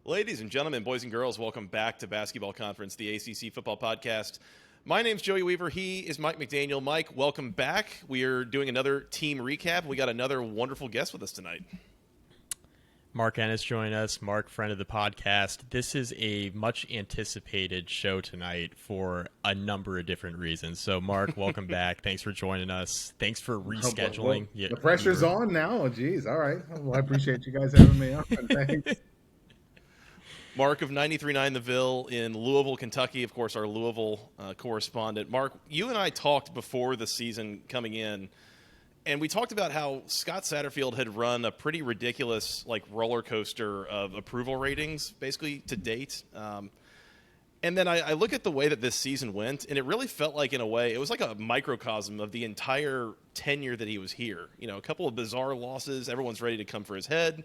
Ladies and gentlemen, boys and girls, welcome back to Basketball Conference, the ACC football podcast. My name's Joey Weaver. He is Mike McDaniel. Mike, welcome back. We are doing another team recap. We got another wonderful guest with us tonight. Mark Ennis joined us. Mark, friend of the podcast. This is a much anticipated show tonight for a number of different reasons. So, Mark, welcome back. Thanks for joining us. Thanks for rescheduling. The pressure's on now. Oh, geez. All right. Well, I appreciate you guys having me on. Thanks. Mark of 93.9 The Ville in Louisville, Kentucky. Of course, our Louisville correspondent. Mark, you and I talked before the season coming in, and we talked about how Scott Satterfield had run a pretty ridiculous roller coaster of approval ratings, basically, to date. And then I look at the way that this season went, and it really felt like, in a way, it was like a microcosm of the entire tenure that he was here. You know, a couple of bizarre losses. Everyone's ready to come for his head.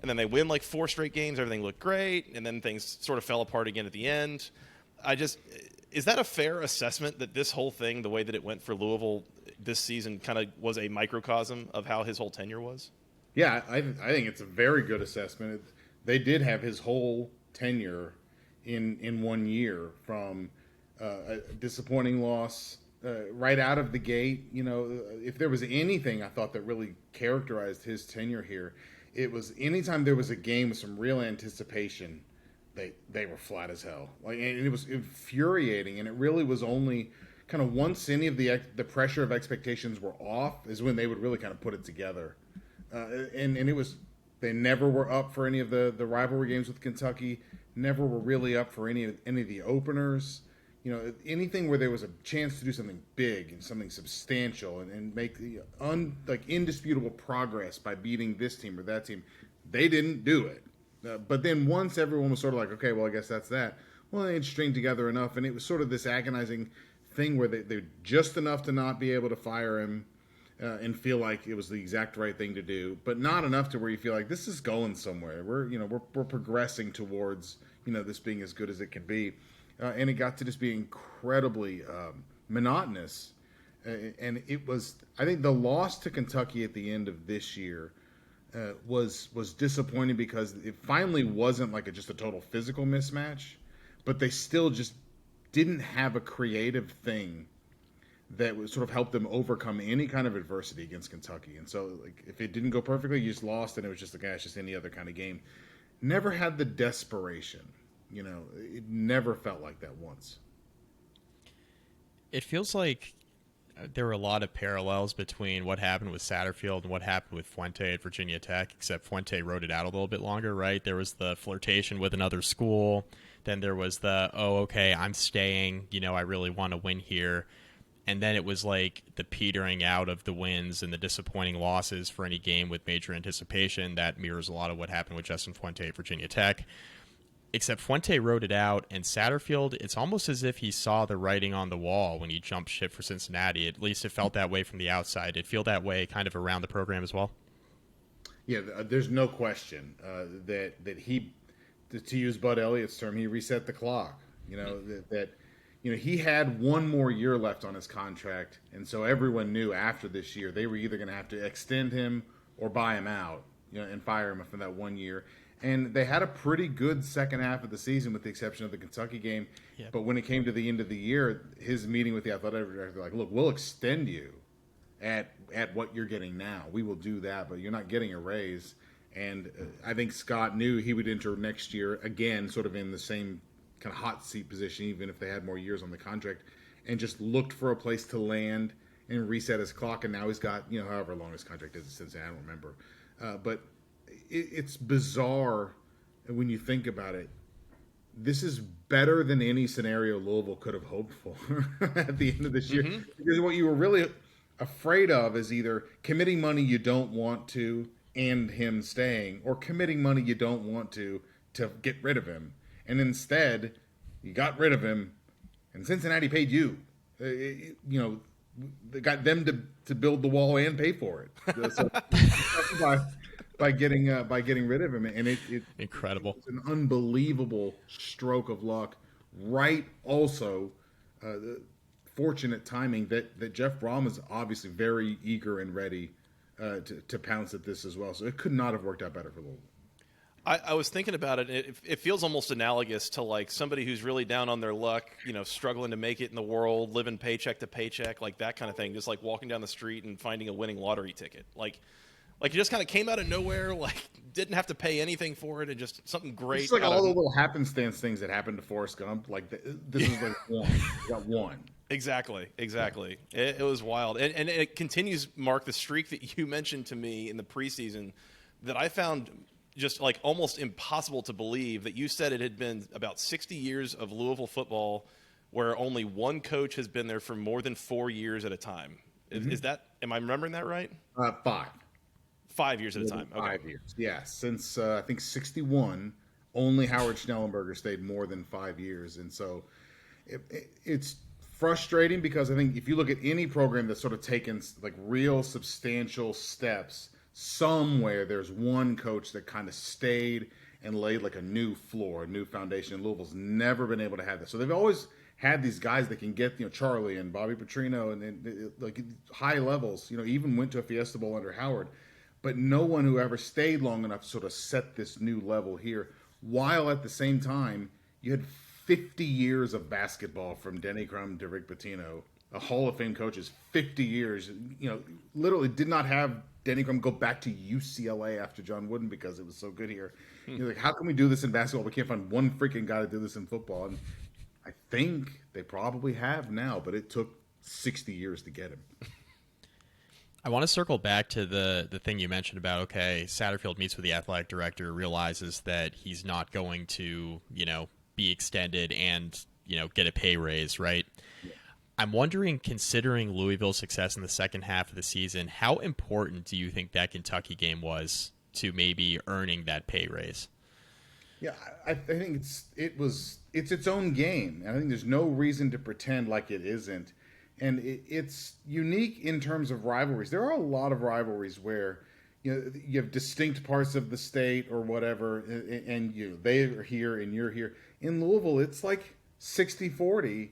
And then they win 4 straight games. Everything looked great. And then things sort of fell apart again at the end. Is that a fair assessment that this whole thing, the way that it went for Louisville this season, kind of was a microcosm of how his whole tenure was? Yeah, I think it's a very good assessment. They did have his whole tenure in 1 year, from a disappointing loss right out of the gate. You know, if there was anything I thought that really characterized his tenure here, it was anytime there was a game with some real anticipation, they were flat as hell. And it was infuriating, and it really was only kind of once any of the pressure of expectations were off is when they would really kind of put it together. And it was, they never were up for any of the rivalry games with Kentucky, never were really up for any of the openers. You know, anything where there was a chance to do something big and something substantial and make indisputable progress by beating this team or that team, they didn't do it. But then once everyone was sort of like, okay, well, I guess that's that. Well, they'd string together enough, and it was sort of this agonizing thing where they're just enough to not be able to fire him and feel like it was the exact right thing to do, but not enough to where you feel like this is going somewhere. We're progressing towards this being as good as it can be, and it got to just be incredibly monotonous. And it was, I think, the loss to Kentucky at the end of this year was disappointing because it finally wasn't just a total physical mismatch, but they still just didn't have a creative thing that would sort of help them overcome any kind of adversity against Kentucky. And so, if it didn't go perfectly, you just lost, and it was just it's just any other kind of game. Never had the desperation. It never felt like that once. It feels like there were a lot of parallels between what happened with Satterfield and what happened with Fuente at Virginia Tech, except Fuente wrote it out a little bit longer, right? There was the flirtation with another school. Then there was the, I'm staying. I really want to win here. And then it was like the petering out of the wins and the disappointing losses for any game with major anticipation. That mirrors a lot of what happened with Justin Fuente at Virginia Tech. Except Fuente wrote it out, and Satterfield, it's almost as if he saw the writing on the wall when he jumped ship for Cincinnati. At least it felt that way from the outside. Did it feel that way kind of around the program as well? Yeah, there's no question that he, to use Bud Elliott's term, he reset the clock. He had one more year left on his contract, and so everyone knew after this year they were either going to have to extend him or buy him out, and fire him for that 1 year. And they had a pretty good second half of the season, with the exception of the Kentucky game. Yep. But when it came to the end of the year, his meeting with the athletic director, look, we'll extend you at what you're getting now. We will do that, but you're not getting a raise. And I think Scott knew he would enter next year again, sort of in the same kind of hot seat position, even if they had more years on the contract, and just looked for a place to land and reset his clock. And now he's got, however long his contract is since I don't remember. But it's bizarre when you think about it. This is better than any scenario Louisville could have hoped for at the end of this year. Mm-hmm. Because what you were really afraid of is either committing money you don't want to and him staying, or committing money you don't want to get rid of him. And instead, you got rid of him, and Cincinnati paid you. They got them to build the wall and pay for it. So, by getting rid of him, and it incredible. It's an unbelievable stroke of luck. Right, also, fortunate timing that Jeff Brohm is obviously very eager and ready to pounce at this as well. So it could not have worked out better for Louisville. I was thinking about it. It feels almost analogous to like somebody who's really down on their luck, struggling to make it in the world, living paycheck to paycheck, like that kind of thing. Just like walking down the street and finding a winning lottery ticket. Like you just kind of came out of nowhere, like didn't have to pay anything for it, and just something great. It's like all the little happenstance things that happened to Forrest Gump. Like this is like one. You got one. Exactly. It was wild, and it continues, Mark, the streak that you mentioned to me in the preseason that I found just like almost impossible to believe. That you said it had been about 60 years of Louisville football where only one coach has been there for more than 4 years at a time. Mm-hmm. Is that, am I remembering that right? 5. 5 years at a time. Okay. 5 years. Yeah. Since I think 61, only Howard Schnellenberger stayed more than 5 years. And so it's frustrating because I think if you look at any program that's sort of taken like real substantial steps, somewhere there's one coach that kind of stayed and laid like a new floor, a new foundation. And Louisville's never been able to have that. So they've always had these guys that can get, Charlie and Bobby Petrino and like high levels, even went to a Fiesta Bowl under Howard, but no one who ever stayed long enough to sort of set this new level here, while at the same time you had 50 years of basketball from Denny Crum to Rick Pitino, a Hall of Fame coaches, 50 years, literally did not have Denny Crum go back to UCLA after John Wooden because it was so good here. You're like, how can we do this in basketball? We can't find one freaking guy to do this in football. And I think they probably have now, but it took 60 years to get him. I want to circle back to the thing you mentioned about, okay, Satterfield meets with the athletic director, realizes that he's not going to, be extended and, get a pay raise, right? Yeah. I'm wondering, considering Louisville's success in the second half of the season, how important do you think that Kentucky game was to maybe earning that pay raise? Yeah, I think it's its own game, and I think there's no reason to pretend like it isn't. And it's unique in terms of rivalries. There are a lot of rivalries where you have distinct parts of the state or whatever, and they are here and you're here. In Louisville, it's like 60-40.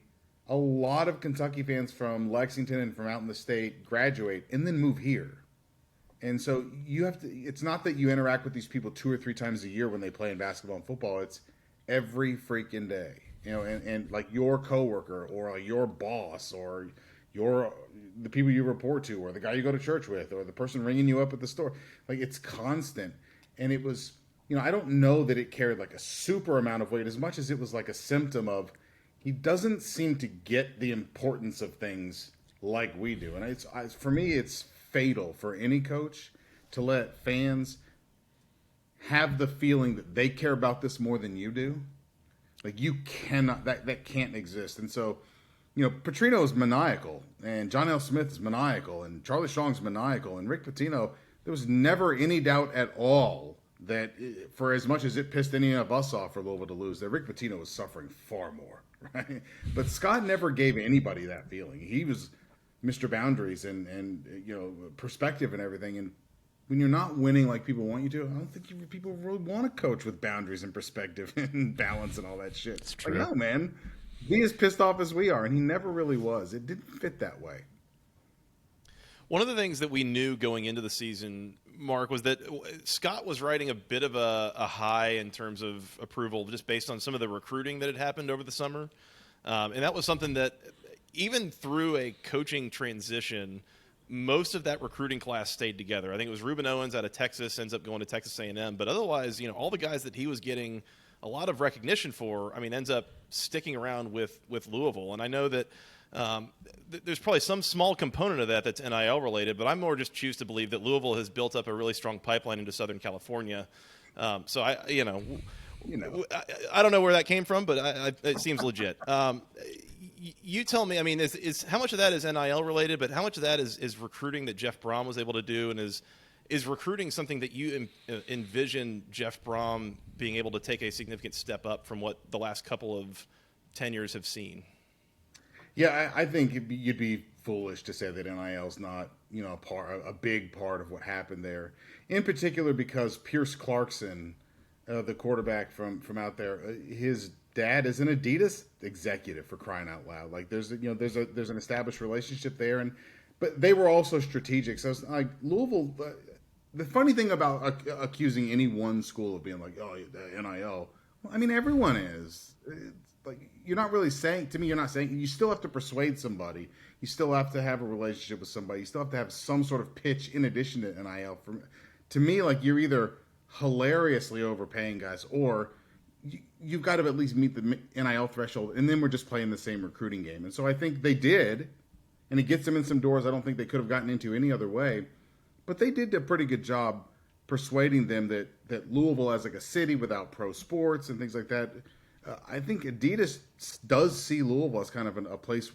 A lot of Kentucky fans from Lexington and from out in the state graduate and then move here. And so you have to. It's not that you interact with these people 2 or 3 times a year when they play in basketball and football. It's every freaking day. And like your coworker or like your boss or the people you report to or the guy you go to church with or the person ringing you up at the store. Like it's constant. And it was, I don't know that it carried like a super amount of weight as much as it was like a symptom of he doesn't seem to get the importance of things like we do. And for me, it's fatal for any coach to let fans have the feeling that they care about this more than you do. Like you cannot, that can't exist. And so, Petrino is maniacal and John L. Smith is maniacal and Charlie Strong's maniacal and Rick Pitino, there was never any doubt at all that for as much as it pissed any of us off for Louisville to lose, that Rick Pitino was suffering far more, right? But Scott never gave anybody that feeling. He was Mr. Boundaries and perspective and everything. And when you're not winning like people want you to, I don't think people really want to coach with boundaries and perspective and balance and all that shit. It's true. Like, no, man. Be as pissed off as we are, and he never really was. It didn't fit that way. One of the things that we knew going into the season, Mark, was that Scott was riding a bit of a high in terms of approval just based on some of the recruiting that had happened over the summer. And that was something that even through a coaching transition, most of that recruiting class stayed together. I think it was Reuben Owens out of Texas, ends up going to Texas A&M. But otherwise, all the guys that he was getting a lot of recognition for, ends up sticking around with Louisville. And I know that there's probably some small component of that that's NIL related, but I more just choose to believe that Louisville has built up a really strong pipeline into Southern California. So I don't know where that came from, but it seems legit. You tell me, is how much of that is NIL related, but how much of that is recruiting that Jeff Brohm was able to do, and is recruiting something that you envision Jeff Brohm being able to take a significant step up from what the last couple of tenures have seen? Yeah, I think you'd be foolish to say that NIL is not, a big part of what happened there. In particular, because Pierce Clarkson, the quarterback from out there, his dad is an Adidas executive, for crying out loud. Like there's an established relationship there, but they were also strategic. So it's like Louisville, the funny thing about accusing any one school of being like, oh, the NIL, well, I mean, everyone is. It's like, you're not really saying, to me, you're not saying, you still have to persuade somebody. You still have to have a relationship with somebody. You still have to have some sort of pitch in addition to NIL. To me, like, you're either hilariously overpaying guys or you've got to at least meet the NIL threshold, and then we're just playing the same recruiting game. And so I think they did, and it gets them in some doors I don't think they could have gotten into any other way. But they did a pretty good job persuading them that Louisville as like a city without pro sports and things like that. I think Adidas does see Louisville as kind of a place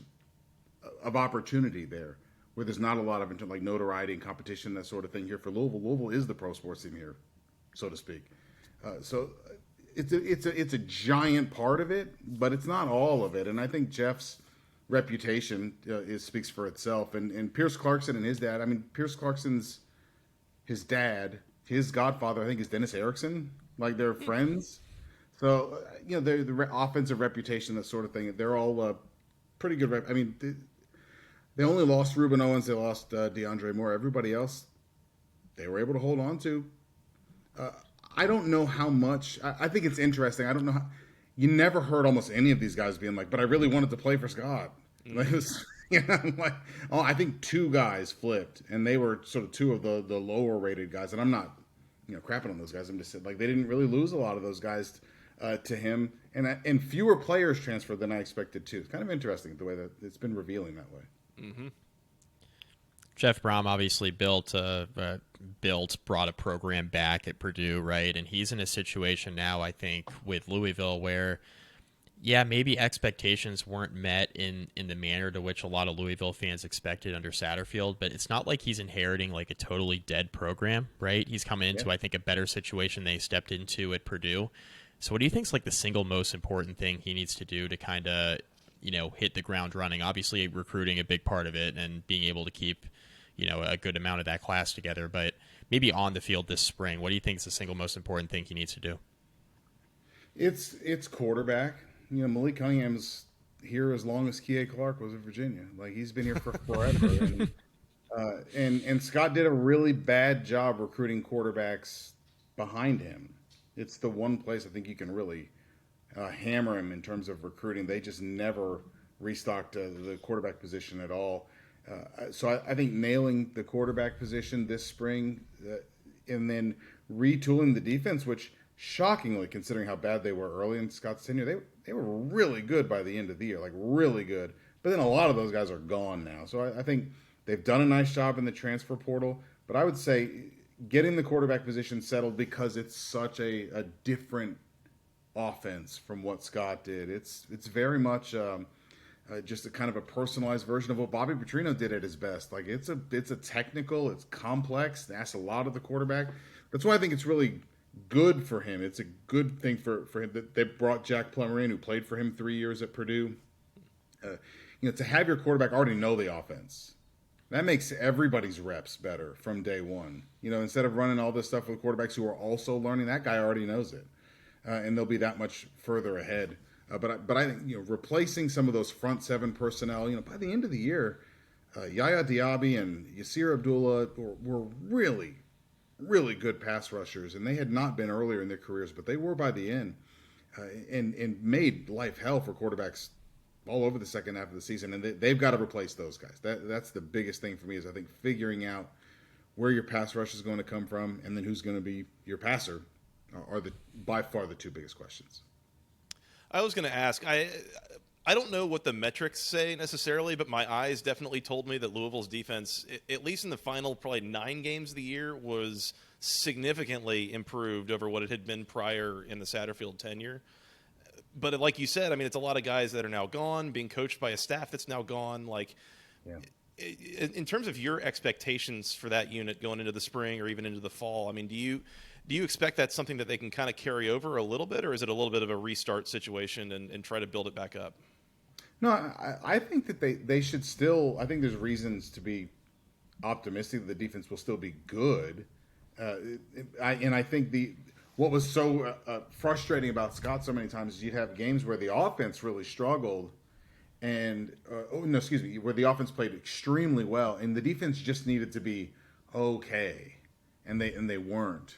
of opportunity there, where there's not a lot of like notoriety and competition, that sort of thing here for Louisville. Louisville is the pro sports team here, so to speak. So it's a giant part of it, but it's not all of it. And I think Jeff's reputation speaks for itself. And Pierce Clarkson and his dad. I mean, Pierce Clarkson's his dad, his godfather, I think, is Dennis Erickson. Like, they're friends. So, the offensive reputation, that sort of thing, they're all pretty good. I mean, they only lost Ruben Owens. They lost DeAndre Moore. Everybody else, they were able to hold on to. I don't know how much. I think it's interesting. I don't know how. You never heard almost any of these guys being like, but I really wanted to play for Scott. Like, it was, I think two guys flipped, and they were sort of two of the lower rated guys. And I'm not, crapping on those guys. I'm just saying, like, they didn't really lose a lot of those guys to him, and fewer players transferred than I expected too. It's kind of interesting the way that it's been revealing that way. Mm-hmm. Jeff Brohm obviously brought a program back at Purdue, right? And he's in a situation now, I think, with Louisville where, yeah, maybe expectations weren't met in the manner to which a lot of Louisville fans expected under Satterfield, but it's not like he's inheriting like a totally dead program, right? He's coming into, I think, a better situation than he stepped into at Purdue. So what do you think is like the single most important thing he needs to do to kind of, hit the ground running? Obviously, recruiting a big part of it and being able to keep, a good amount of that class together. But maybe on the field this spring, what do you think is the single most important thing he needs to do? It's quarterback. Malik Cunningham's here as long as Kie Clark was in Virginia. Like, he's been here for forever. and Scott did a really bad job recruiting quarterbacks behind him. It's the one place I think you can really hammer him in terms of recruiting. They just never restocked the quarterback position at all. So I think nailing the quarterback position this spring and then retooling the defense, which shockingly, considering how bad they were early in Scott's tenure, they were really good by the end of the year, like really good. But then a lot of those guys are gone now. So I think they've done a nice job in the transfer portal. But I would say getting the quarterback position settled, because it's such a different offense from what Scott did. It's very much just a kind of a personalized version of what Bobby Petrino did at his best. Like, it's a technical, it's complex, it asks a lot of the quarterback. That's why I think it's really good for him. It's a good thing for him that they brought Jack Plummer in, who played for him 3 years at Purdue. To have your quarterback already know the offense, that makes everybody's reps better from day one. Instead of running all this stuff with quarterbacks who are also learning, that guy already knows it, and they'll be that much further ahead. But I think replacing some of those front seven personnel, by the end of the year, Yaya Diaby and Yasir Abdullah were really, really good pass rushers, and they had not been earlier in their careers, but they were by the end, and made life hell for quarterbacks all over the second half of the season. And they've got to replace those guys. That's the biggest thing for me, is I think figuring out where your pass rush is going to come from, and then who's going to be your passer are by far the two biggest questions. I was going to ask, I don't know what the metrics say necessarily, but my eyes definitely told me that Louisville's defense, at least in the final probably 9 games of the year, was significantly improved over what it had been prior in the Satterfield tenure. But like you said, I mean, it's a lot of guys that are now gone, being coached by a staff that's now gone. Like, in terms of your expectations for that unit going into the spring or even into the fall, I mean, do you expect that's something that they can kind of carry over a little bit, or is it a little bit of a restart situation and try to build it back up? No, I think that they should still. I think there's reasons to be optimistic that the defense will still be good. I think what was so frustrating about Scott so many times is you'd have games where the offense really struggled, where the offense played extremely well, and the defense just needed to be okay. and they weren't.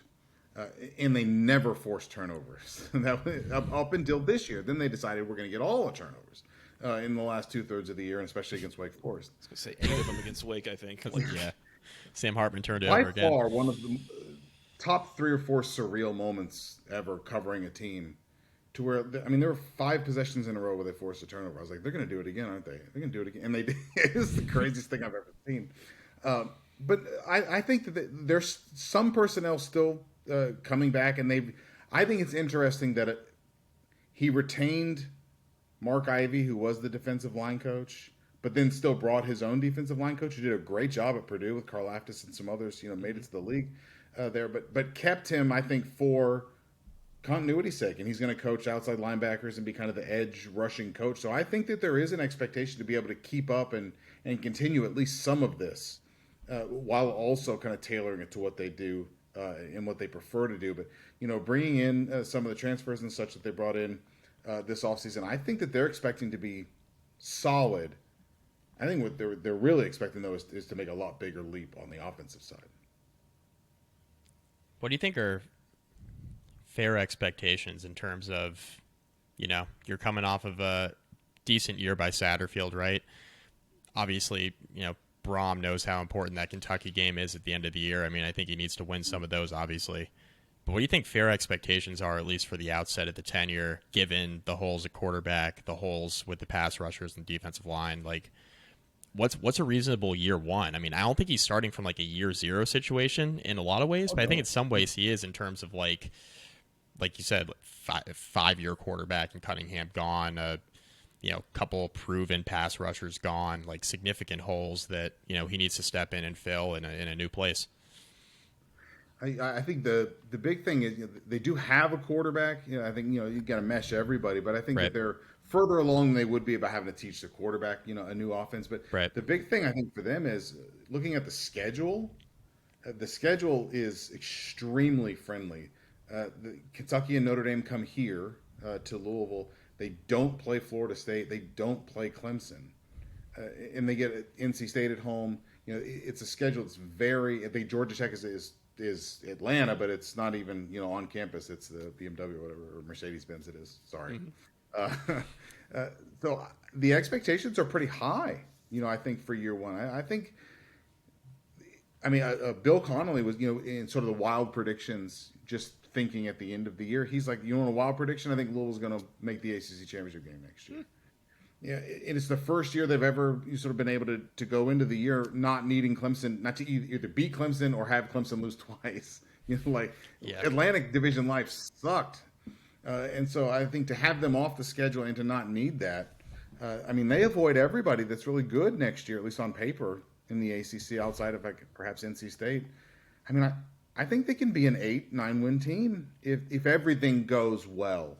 And they never forced turnovers. Up until this year. Then they decided we're going to get all the turnovers in the last 2/3 of the year, and especially against Wake Forest. I was going to say 8 of them against Wake, I think. Like, Yeah. Sam Hartman turned it by over again. far, one of the top 3 or 4 surreal moments ever covering a team, to where there were 5 possessions in a row where they forced a turnover. I was like, they're going to do it again, aren't they? They're going to do it again, and they did. It was the craziest thing I've ever seen. But I think that there's some personnel still coming back, and I think it's interesting that he retained Mark Ivey, who was the defensive line coach, but then still brought his own defensive line coach, who did a great job at Purdue with Carl Aftis and some others. Made it to the league there, but kept him, I think, for continuity's sake, and he's going to coach outside linebackers and be kind of the edge rushing coach. So I think that there is an expectation to be able to keep up and continue at least some of this, while also kind of tailoring it to what they do and what they prefer to do. But bringing in some of the transfers and such that they brought in this offseason, I think that they're expecting to be solid. I think what they're really expecting, though, is to make a lot bigger leap on the offensive side. What do you think are fair expectations in terms of, you're coming off of a decent year by Satterfield, right? Obviously, Brohm knows how important that Kentucky game is at the end of the year. I think he needs to win some of those, obviously. But what do you think fair expectations are, at least for the outset of the tenure, given the holes at quarterback, the holes with the pass rushers and defensive line? Like, what's a reasonable year one? I don't think he's starting from like a year 0 situation in a lot of ways, but I think in some ways he is, in terms of like you said, 5-year quarterback and Cunningham gone, couple proven pass rushers gone, like significant holes that, he needs to step in and fill in a new place. I think the big thing is they do have a quarterback. I think you got to mesh everybody, but I think that they're further along than they would be about having to teach the quarterback, a new offense. But the big thing I think for them is looking at the schedule. The schedule is extremely friendly. Kentucky and Notre Dame come here to Louisville. They don't play Florida State. They don't play Clemson, and they get NC State at home. It's a schedule that's very. I think Georgia Tech is Atlanta, but it's not even on campus. It's the BMW or whatever, or Mercedes-Benz it is. Sorry. So the expectations are pretty high. I think for year one. I think. Bill Connolly was in sort of the wild predictions, just thinking at the end of the year, he's like, want a wild prediction? I think Louisville's going to make the ACC championship game next year. Yeah, and it's the first year they've ever sort of been able to go into the year not needing Clemson, not to either beat Clemson or have Clemson lose twice. Atlantic Division life sucked. And so I think to have them off the schedule and to not need that, they avoid everybody that's really good next year, at least on paper, in the ACC outside of perhaps NC State. I think they can be an 8-9 win team if everything goes well.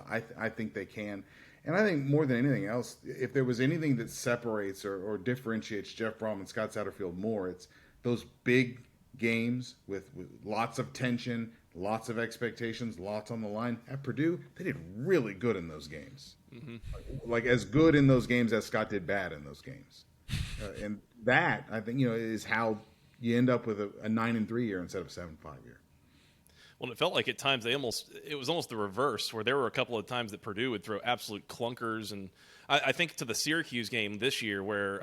I think they can. And I think more than anything else, if there was anything that separates or differentiates Jeff Brohm and Scott Satterfield more, it's those big games with lots of tension, lots of expectations, lots on the line. At Purdue, they did really good in those games. Mm-hmm. Like as good in those games as Scott did bad in those games. And that, I think, is how you end up with a 9-3 year instead of a 7-5 year. Well, it felt like at times it was almost the reverse, where there were a couple of times that Purdue would throw absolute clunkers, and I think to the Syracuse game this year, where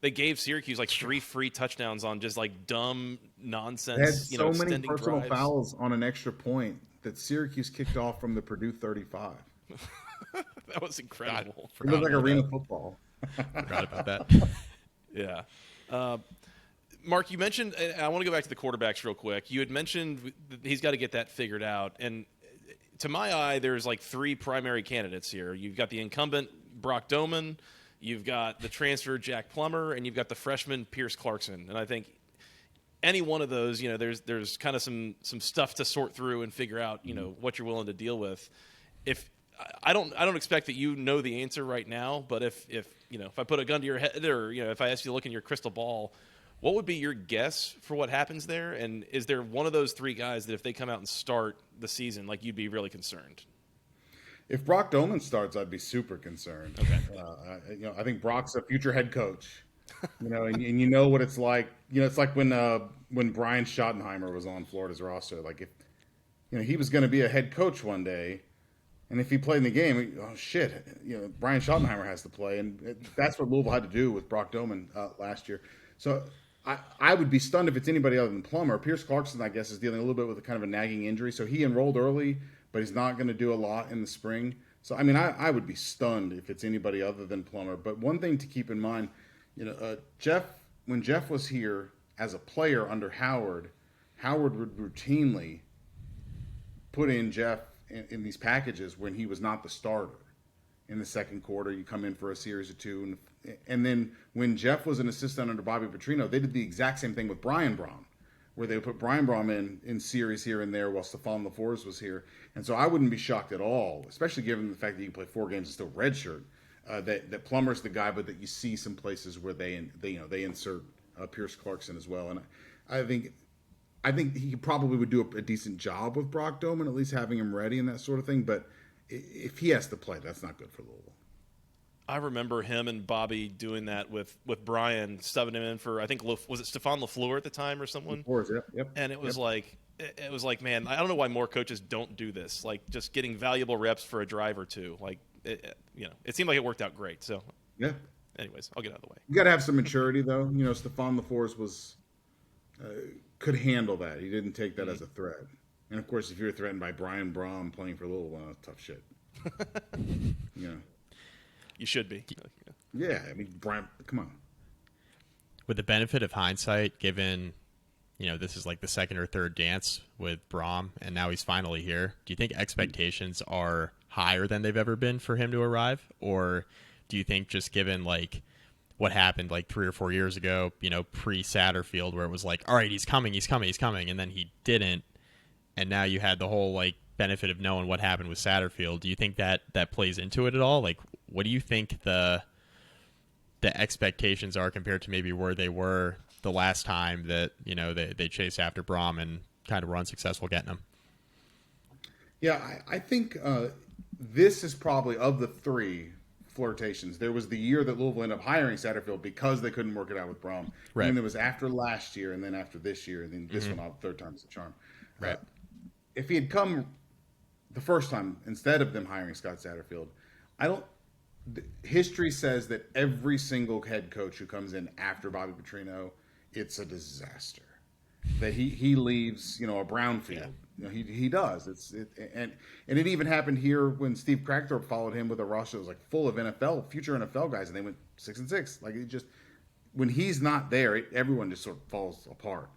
they gave Syracuse like 3 free touchdowns on just like dumb nonsense. They had so many personal drives. fouls on an extra point that Syracuse kicked off from the Purdue 35. That was incredible. It looked like arena football. Forgot about that. Yeah. Mark, you mentioned, and I want to go back to the quarterbacks real quick. You had mentioned he's got to get that figured out. And to my eye, there's like 3 primary candidates here. You've got the incumbent Brock Doman, you've got the transfer Jack Plummer, and you've got the freshman Pierce Clarkson. And I think any one of those, there's kind of some stuff to sort through and figure out, what you're willing to deal with. If I don't expect that you know the answer right now, but if I put a gun to your head, or if I ask you to look in your crystal ball, what would be your guess for what happens there? And is there one of those 3 guys that if they come out and start the season, like you'd be really concerned? If Brock Doman starts, I'd be super concerned. Okay. I think Brock's a future head coach. And you know what it's like. It's like when Brian Schottenheimer was on Florida's roster. Like if he was going to be a head coach one day, and if he played in the game, oh shit, Brian Schottenheimer has to play, and that's what Louisville had to do with Brock Doman last year. So I would be stunned if it's anybody other than Plummer. Pierce Clarkson, I guess, is dealing a little bit with a kind of a nagging injury, so he enrolled early, but he's not going to do a lot in the spring. So I mean, I would be stunned if it's anybody other than Plummer. But one thing to keep in mind, when Jeff was here as a player under Howard would routinely put in Jeff in these packages when he was not the starter. In the second quarter, you come in for a series of two. And then when Jeff was an assistant under Bobby Petrino, they did the exact same thing with Brian Brohm, where they put Brian Brohm in series here and there while Stephon LaForce was here. And so I wouldn't be shocked at all, especially given the fact that you can play 4 games and still redshirt, that Plummer's the guy, but that you see some places where they insert Pierce Clarkson as well. And I think he probably would do a decent job with Brock Doman, at least having him ready and that sort of thing. But if he has to play, that's not good for Louisville. I remember him and Bobby doing that with Brian, stubbing him in for, I think, was it Stephon LaFleur at the time or someone? Yep. And it was like, man, I don't know why more coaches don't do this. Like, just getting valuable reps for a drive or two. Like, it seemed like it worked out great. So, yeah. Anyways, I'll get out of the way. You got to have some maturity, though. Stephon LaForce could handle that. He didn't take that as a threat. And of course, if you're threatened by Brian Brohm playing for Louisville, tough shit. You should be. Yeah, I mean, Brian, come on. With the benefit of hindsight, given this is like the second or third dance with Brohm, and now he's finally here, do you think expectations are higher than they've ever been for him to arrive? Or do you think just given like what happened like 3 or 4 years ago, pre-Satterfield, where it was like, all right, he's coming, and then he didn't, and now you had the whole like benefit of knowing what happened with Satterfield. Do you think that plays into it at all? Like, what do you think the expectations are compared to maybe where they were the last time that they chased after Brohm and kind of were unsuccessful getting him? Yeah, I think this is probably, of the 3 flirtations, there was the year that Louisville ended up hiring Satterfield because they couldn't work it out with Brohm. Right. And then there was after last year, and then after this year, and then this one, third time's the charm. Right. If he had come the first time instead of them hiring Scott Satterfield, history says that every single head coach who comes in after Bobby Petrino, it's a disaster. That he leaves, a brownfield. Yeah. He does. And it even happened here when Steve Crackthorpe followed him with a roster that was like full of future NFL guys, and they went 6-6. Like, it just, when he's not there, everyone just sort of falls apart.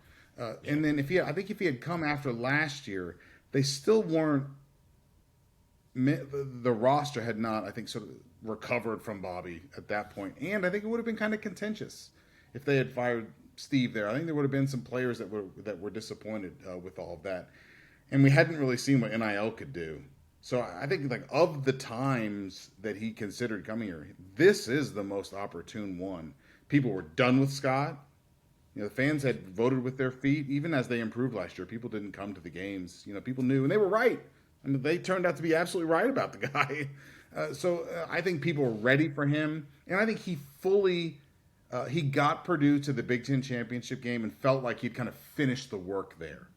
And then if he had come after last year, they still weren't. The roster had not, I think, sort of recovered from Bobby at that point, and I think it would have been kind of contentious if they had fired Steve there. I think there would have been some players that were disappointed with all of that, and we hadn't really seen what NIL could do. So I think, like, of the times that he considered coming here, this is the most opportune one. People were done with Scott. The fans had voted with their feet, even as they improved last year. People didn't come to the games. People knew, and they were right. I mean, they turned out to be absolutely right about the guy. So I think people were ready for him, and I think he fully he got Purdue to the Big Ten championship game and felt like he'd kind of finished the work there.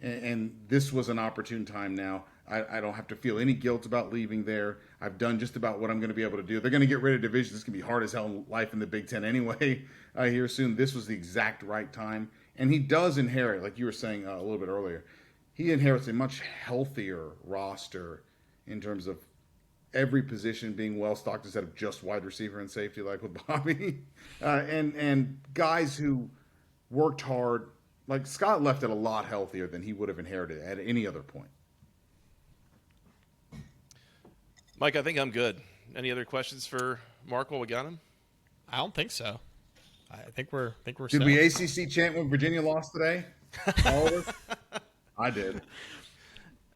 And this was an opportune time now. I don't have to feel any guilt about leaving there. I've done just about what I'm going to be able to do. They're going to get rid of divisions. It's going to be hard as hell in life in the Big Ten anyway here soon. This was the exact right time. And he does inherit, like you were saying a little bit earlier, he inherits a much healthier roster in terms of every position being well-stocked instead of just wide receiver and safety like with Bobby. And guys who worked hard. Like, Scott left it a lot healthier than he would have inherited at any other point. Mike, I think I'm good. Any other questions for Mark while we got him? I don't think so. I think we're Did set. we ACC chant when Virginia lost today? All of us? I did.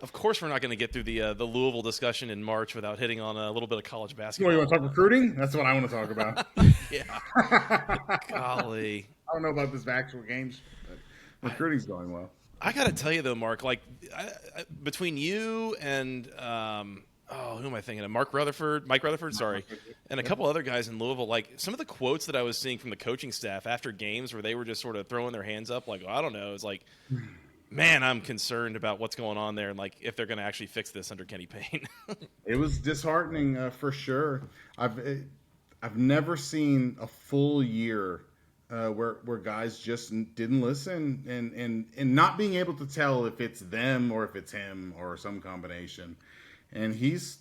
Of course, we're not going to get through the Louisville discussion in March without hitting on a little bit of college You basketball. want to talk recruiting? That's what I want to talk about. Yeah. Golly. I don't know about this actual games, but recruiting's going well. I got to tell you, though, Mark, like, between you and who am I thinking of? Mike Rutherford, sorry, and a couple other guys in Louisville. Like some of the quotes that I was seeing from the coaching staff after games, where they were just sort of throwing their hands up, like, I don't know. It's like, man, I'm concerned about what's going on there, and like if they're going to actually fix this under Kenny Payne. It was disheartening for sure. I've never seen a full year where guys just didn't listen and not being able to tell if it's them or if it's him or some combination. And he's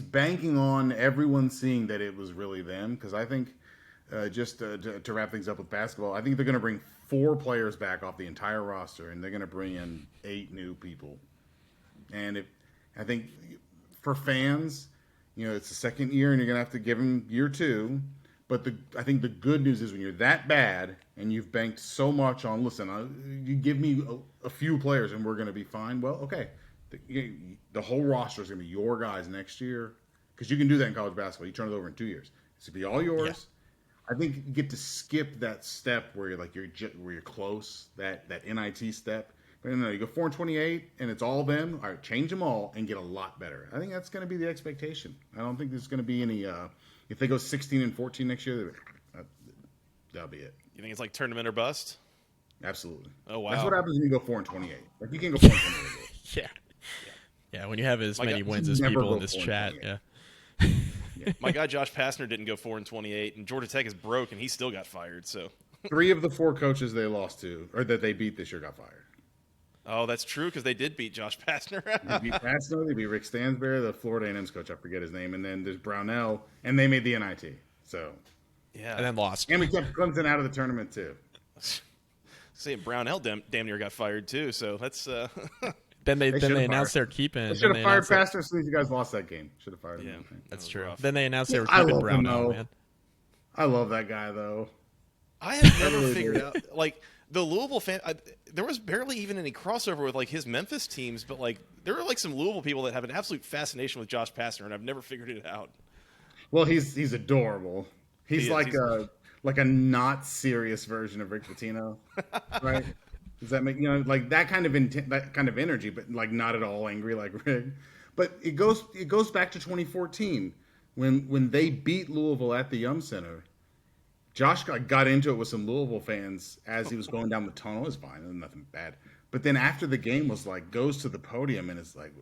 banking on everyone seeing that it was really them, because I think just to wrap things up with basketball, I think they're going to bring 4 players back off the entire roster, and they're going to bring in 8 new people. And I think for fans, it's the second year, and you're going to have to give them year 2. But I think the good news is when you're that bad and you've banked so much on, listen, you give me a few players and we're going to be fine. Well, okay. The whole roster is going to be your guys next year, because you can do that in college basketball. You turn it over in 2 years. It's going to be all yours. Yeah. I think you get to skip that step where you're close, that NIT step. But no, you go 4-28 and it's all them. All right, change them all and get a lot better. I think that's going to be the expectation. I don't think there's going to be any. If they go 16-14 next year, that'll be it. You think it's like tournament or bust? Absolutely. Oh wow. That's what happens when you go 4-28. Like you can go 4-28. Yeah. When you have as many wins as people in this chat, yeah. My guy Josh Pastner didn't go 4-28, and Georgia Tech is broke, and he still got fired. So 3 of the 4 coaches they lost to, or that they beat this year, got fired. Oh, that's true, because they did beat Josh Pastner. They beat Pastner, they beat Rick Stansberry, the Florida A&M's coach, I forget his name, and then there's Brownell, and they made the NIT. So yeah, and then lost. And we kept Clemson out of the tournament too. See, Brownell damn near got fired too. So that's. Then they announced they're keeping. They should have fired Pastner as soon as you guys lost that game. Should have fired him. Yeah, that's true. Rough. Then they announced they were keeping Brownell. Man, I love that guy though. I have never figured out like the Louisville fan. There was barely even any crossover with like his Memphis teams, but like there are like some Louisville people that have an absolute fascination with Josh Pastner, and I've never figured it out. Well, he's adorable. He's a not serious version of Rick Pitino, right? Does that make like that kind of energy, but like not at all angry like Rick? But it goes back to 2014 when they beat Louisville at the Yum Center. Josh got into it with some Louisville fans as he was going down the tunnel. It was fine, nothing bad. But then after the game was like goes to the podium and is like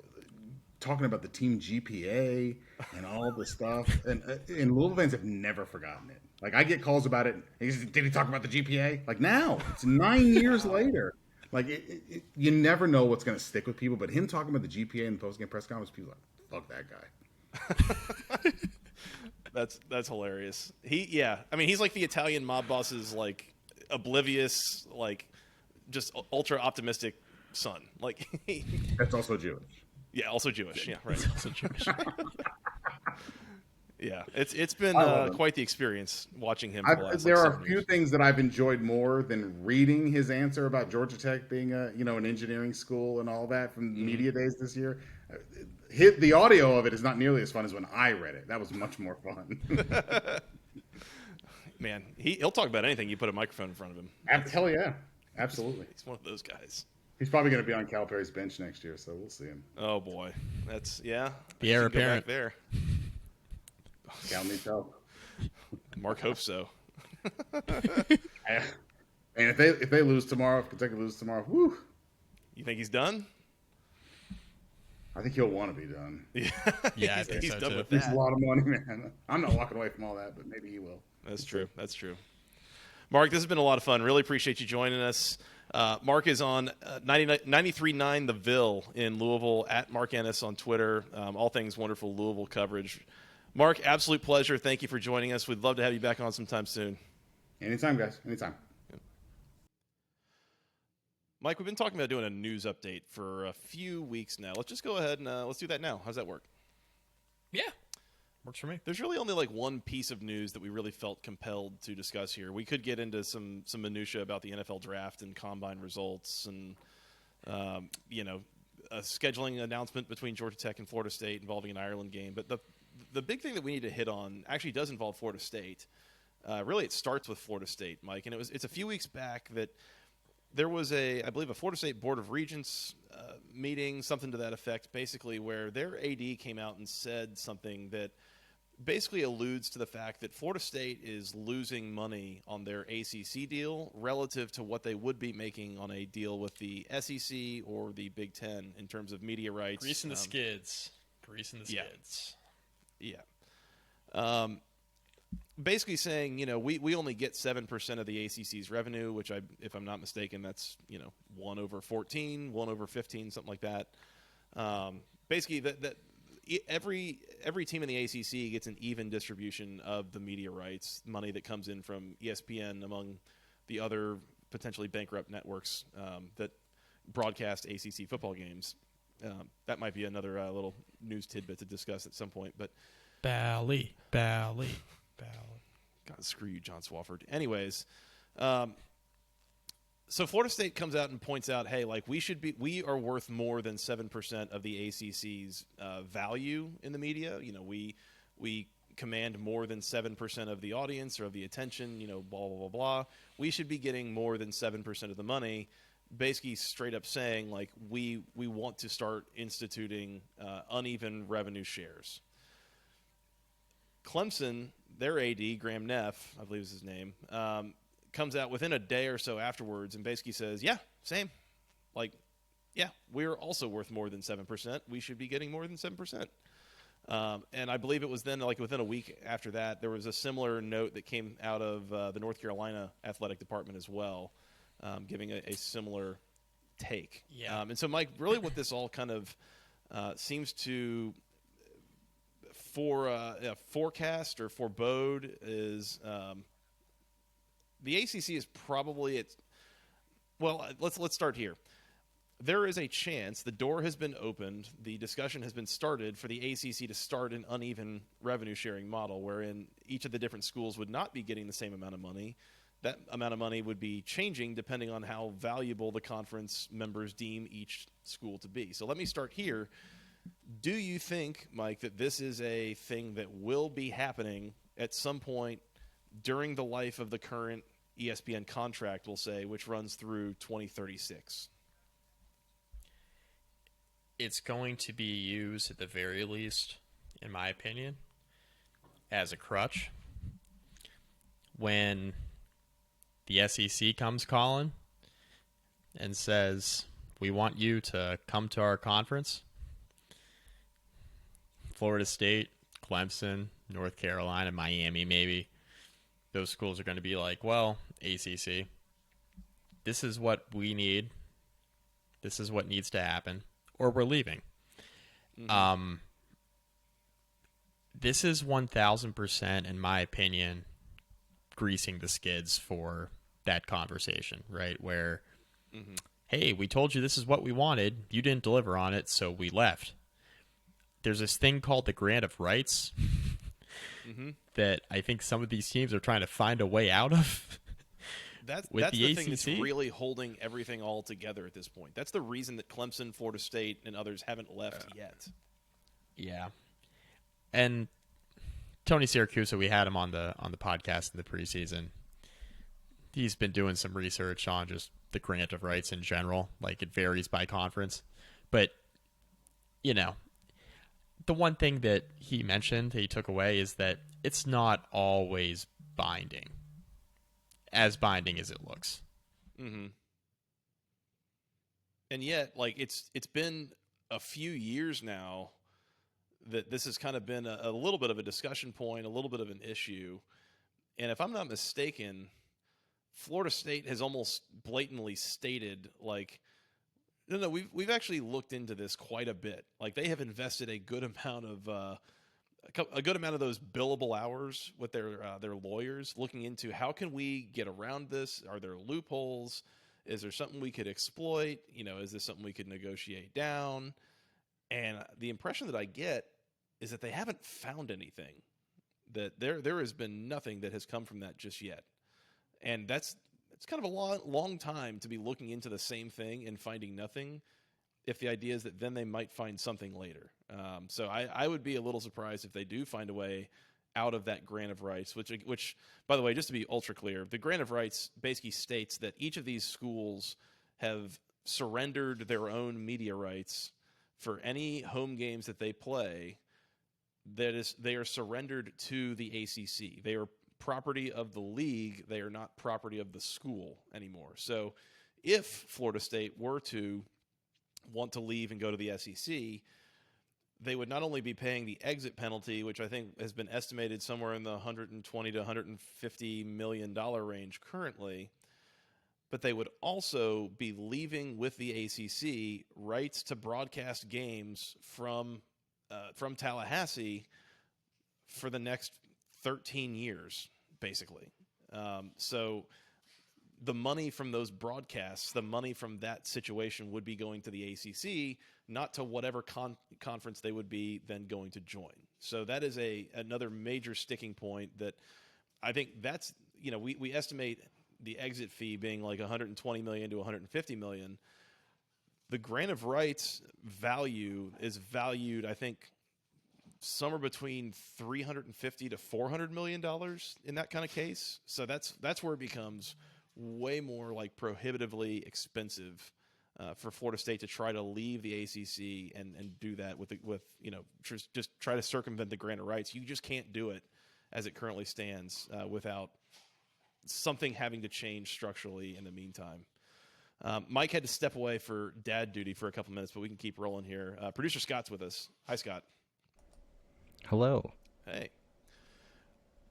talking about the team GPA and all the stuff. And Louisville fans have never forgotten it. Like I get calls about it. Did he talk about the GPA? Like now, it's 9 years later. Like you never know what's going to stick with people. But him talking about the GPA in the postgame press conference, people are like, fuck that guy. That's hilarious. He's like the Italian mob boss's like oblivious, like just ultra optimistic son. Like that's also Jewish. Yeah, also Jewish. Yeah, right. Also Jewish. Yeah, it's been quite the experience watching him. There are a few things that I've enjoyed more than reading his answer about Georgia Tech being an engineering school and all that from media days this year. The audio of it is not nearly as fun as when I read it. That was much more fun. Man, he'll talk about anything. You put a microphone in front of him. Hell yeah, absolutely. He's one of those guys. He's probably going to be on Calipari's bench next year, so we'll see him. Oh boy, that's the heir apparent there. Cal needs help. Mark hopes so. And if they lose tomorrow, if Kentucky loses tomorrow, whew. You think he's done? I think he'll want to be done. Yeah, I think he's so done too. with It's that. a lot of money, man. I'm not walking away from all that, but maybe he will. That's true. That's true. Mark, this has been a lot of fun. Really appreciate you joining us. Mark is on 93.9 The Ville in Louisville, at Mark Ennis on Twitter. All things wonderful Louisville coverage. Mark, absolute pleasure. Thank you for joining us. We'd love to have you back on sometime soon. Anytime, guys. Anytime. Mike, we've been talking about doing a news update for a few weeks now. Let's just go ahead and let's do that now. How's that work? Yeah. Works for me. There's really only like one piece of news that we really felt compelled to discuss here. We could get into some minutia about the NFL draft and combine results and, a scheduling announcement between Georgia Tech and Florida State involving an Ireland game. But the big thing that we need to hit on actually does involve Florida State. Really, it starts with Florida State, Mike. And it's a few weeks back that there was I believe, a Florida State Board of Regents meeting, something to that effect, basically, where their AD came out and said something that basically alludes to the fact that Florida State is losing money on their ACC deal relative to what they would be making on a deal with the SEC or the Big Ten in terms of media rights. Greasing the skids. Greasing the skids. Yeah. Basically saying, we only get 7% of the ACC's revenue, which if I'm not mistaken, that's, 1 over 14, 1 over 15, something like that. Basically, that every team in the ACC gets an even distribution of the media rights, money that comes in from ESPN among the other potentially bankrupt networks that broadcast ACC football games. That might be another little news tidbit to discuss at some point, but Bally. God, screw you, John Swofford. Anyways, so Florida State comes out and points out, hey, like we are worth more than 7% of the ACC's value in the media. We command more than 7% of the audience or of the attention. Blah blah blah blah. We should be getting more than 7% of the money. Basically, straight up saying like we want to start instituting uneven revenue shares. Clemson, their AD, Graham Neff, I believe is his name, comes out within a day or so afterwards and basically says, yeah, same. Like, yeah, we're also worth more than 7%. We should be getting more than 7%. And I believe it was then, like, within a week after that, there was a similar note that came out of the North Carolina athletic department as well, giving a similar take. Yeah. And so, Mike, really what this all kind of seems to forecast or forebode is the ACC is probably let's start here. There is a chance, the door has been opened, the discussion has been started for the ACC to start an uneven revenue sharing model wherein each of the different schools would not be getting the same amount of money. That amount of money would be changing depending on how valuable the conference members deem each school to be. So let me start here. Do you think, Mike, that this is a thing that will be happening at some point during the life of the current ESPN contract, we'll say, which runs through 2036? It's going to be used at the very least, in my opinion, as a crutch. When the SEC comes calling and says, we want you to come to our conference, Florida State, Clemson, North Carolina, Miami, maybe. Those schools are going to be like, well, ACC, this is what we need. This is what needs to happen. Or we're leaving. Mm-hmm. This is 1,000%, in my opinion, greasing the skids for that conversation, right? Where, hey, we told you this is what we wanted. You didn't deliver on it, so we left. There's this thing called the grant of rights that I think some of these teams are trying to find a way out of. That's the thing that's really holding everything all together at this point. That's the reason that Clemson, Florida State, and others haven't left yet. Yeah. And Tony Siracusa, we had him on the podcast in the preseason. He's been doing some research on just the grant of rights in general. Like, it varies by conference. But, the one thing that he mentioned, that he took away, is that it's not always binding. As binding as it looks. Mm-hmm. And yet, like, it's been a few years now that this has kind of been a little bit of a discussion point, a little bit of an issue. And if I'm not mistaken, Florida State has almost blatantly stated, like, no, we've actually looked into this quite a bit. Like, they have invested a good amount of those billable hours with their lawyers, looking into how can we get around this? Are there loopholes? Is there something we could exploit? Is this something we could negotiate down? And the impression that I get is that they haven't found anything. That there has been nothing that has come from that just yet. And it's kind of a long time to be looking into the same thing and finding nothing, if the idea is that then they might find something later. So I would be a little surprised if they do find a way out of that grant of rights, which, by the way, just to be ultra clear, the grant of rights basically states that each of these schools have surrendered their own media rights for any home games that they play. They are surrendered to the ACC. They are property of the league. They are not property of the school anymore. So if Florida State were to want to leave and go to the SEC, they would not only be paying the exit penalty, which I think has been estimated somewhere in the $120 to $150 million range currently, but they would also be leaving with the ACC rights to broadcast games from Tallahassee for the next 13 years, basically. So the money from those broadcasts, the money from that situation would be going to the ACC, not to whatever conference they would be then going to join. So that is another major sticking point that I think that's, we estimate the exit fee being like $120 million to $150 million. The grant of rights value is valued, I think, somewhere between $350 to $400 million in that kind of case. So that's where it becomes way more like prohibitively expensive for Florida State to try to leave the ACC and do that with just try to circumvent the grant of rights. You just can't do it as it currently stands without something having to change structurally in the meantime. Mike had to step away for dad duty for a couple minutes, but we can keep rolling here. Producer Scott's with us. Hi, Scott. Hello. Hey.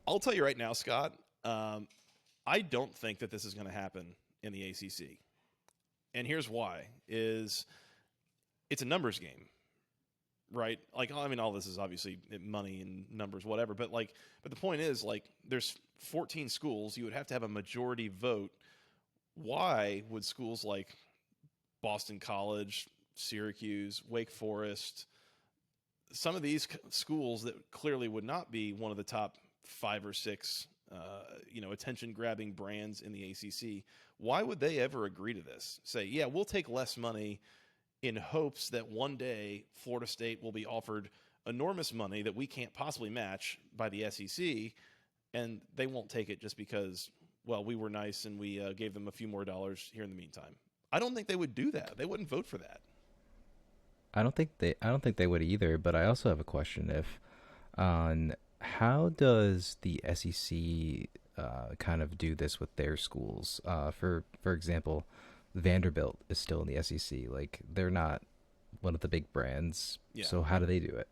I'll tell you right now, Scott, I don't think that this is going to happen in the ACC. And here's why, is it's a numbers game, right? Like, I mean, all this is obviously money and numbers, whatever. But the point is, like, there's 14 schools. You would have to have a majority vote. Why would schools like Boston College, Syracuse, Wake Forest, some of these schools that clearly would not be one of the top 5 or 6 attention-grabbing brands in the ACC, why would they ever agree to this? Say, yeah, we'll take less money in hopes that one day Florida State will be offered enormous money that we can't possibly match by the SEC, and they won't take it just because, well, we were nice and we gave them a few more dollars here in the meantime. I don't think they would do that. They wouldn't vote for that. I don't think they would either, but I also have a question on how does the SEC kind of do this with their schools? For example, Vanderbilt is still in the SEC. Like, they're not one of the big brands. Yeah. So how do they do it?